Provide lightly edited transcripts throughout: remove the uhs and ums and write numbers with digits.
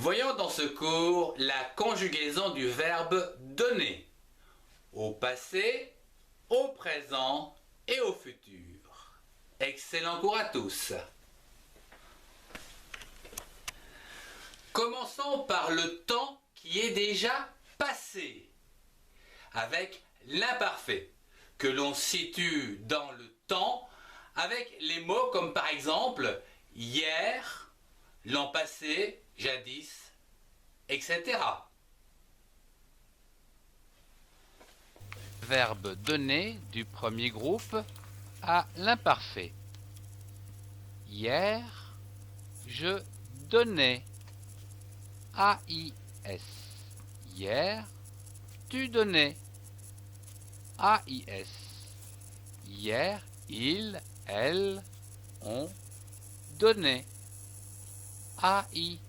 Voyons dans ce cours la conjugaison du verbe donner au passé, au présent et au futur. Excellent cours à tous. Commençons par le temps qui est déjà passé, avec l'imparfait, que l'on situe dans le temps avec les mots comme par exemple hier, l'an passé, jadis, etc. Verbe donner du premier groupe à l'imparfait. Hier, je donnais. AIS. Hier, tu donnais. AIS. Hier, il, elle, on donnait. AIT.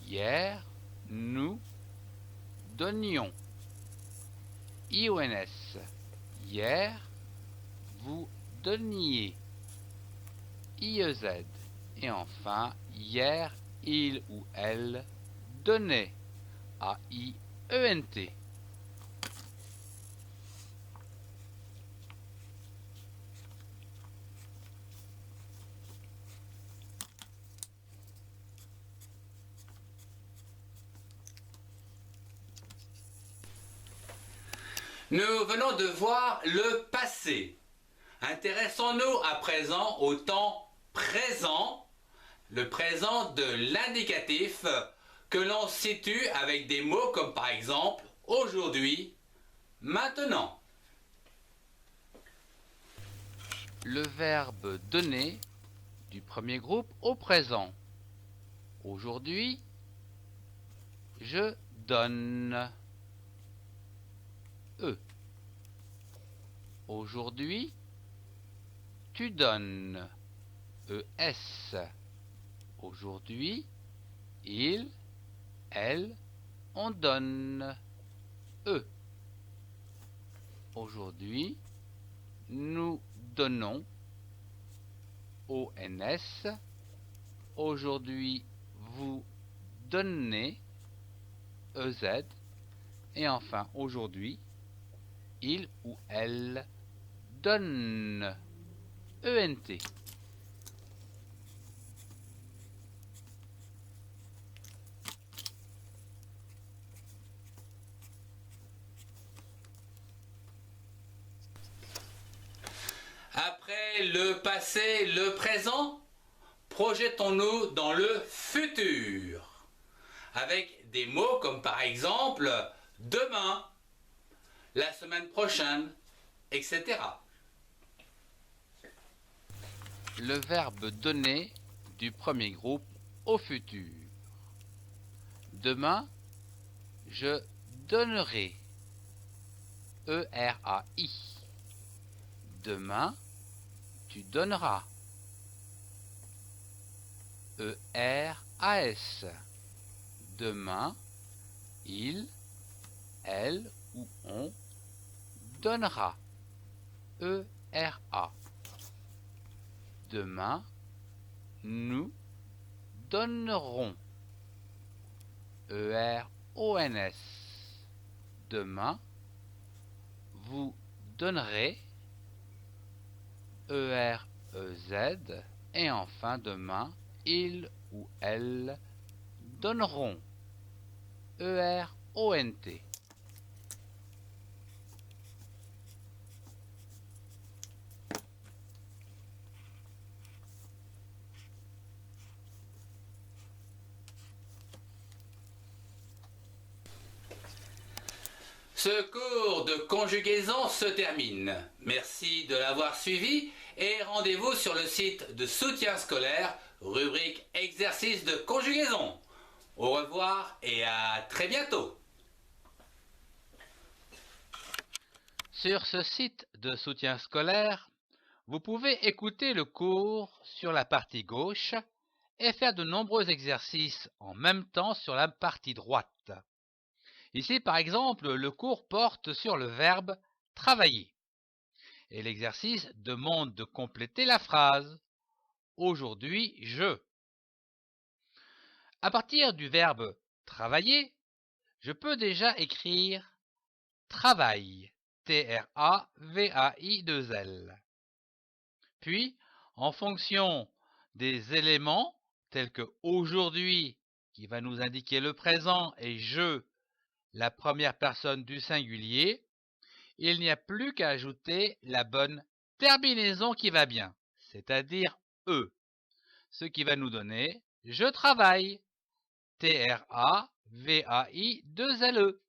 Hier, nous donnions. IONS. Hier, vous donniez. IEZ. Et enfin, hier, il ou elle donnait. AIENT. Nous venons de voir le passé. Intéressons-nous à présent au temps présent, le présent de l'indicatif que l'on situe avec des mots comme par exemple aujourd'hui, maintenant. Le verbe donner du premier groupe au présent. Aujourd'hui, je donne. Aujourd'hui, tu donnes. ES. Aujourd'hui, il, elle, on donne. Aujourd'hui, nous donnons. ONS. Aujourd'hui, vous donnez. EZ. Et enfin, aujourd'hui, il ou elle donne. ENT. Après le passé, le présent, projetons-nous dans le futur, avec des mots comme par exemple demain, la semaine prochaine, etc. Le verbe donner du premier groupe au futur. Demain, je donnerai. ERAI. Demain, tu donneras. ERAS. Demain, il, elle ou on donnera. ERA. Demain, nous donnerons. ERONS. Demain, vous donnerez. EREZ. Et enfin, demain, ils ou elles donneront. ERONT. Ce cours de conjugaison se termine. Merci de l'avoir suivi et rendez-vous sur le site de soutien scolaire, rubrique exercice de conjugaison. Au revoir et à très bientôt. Sur ce site de soutien scolaire, vous pouvez écouter le cours sur la partie gauche et faire de nombreux exercices en même temps sur la partie droite. Ici, par exemple, le cours porte sur le verbe « travailler » et l'exercice demande de compléter la phrase « Aujourd'hui, je ». À partir du verbe travailler, je peux déjà écrire travail, T-R-A-V-A-I-2-L. Puis, en fonction des éléments, tels que aujourd'hui, qui va nous indiquer le présent, et je, la première personne du singulier, il n'y a plus qu'à ajouter la bonne terminaison qui va bien, c'est-à-dire E, ce qui va nous donner je travaille, T-R-A-V-A-I-2-L-E.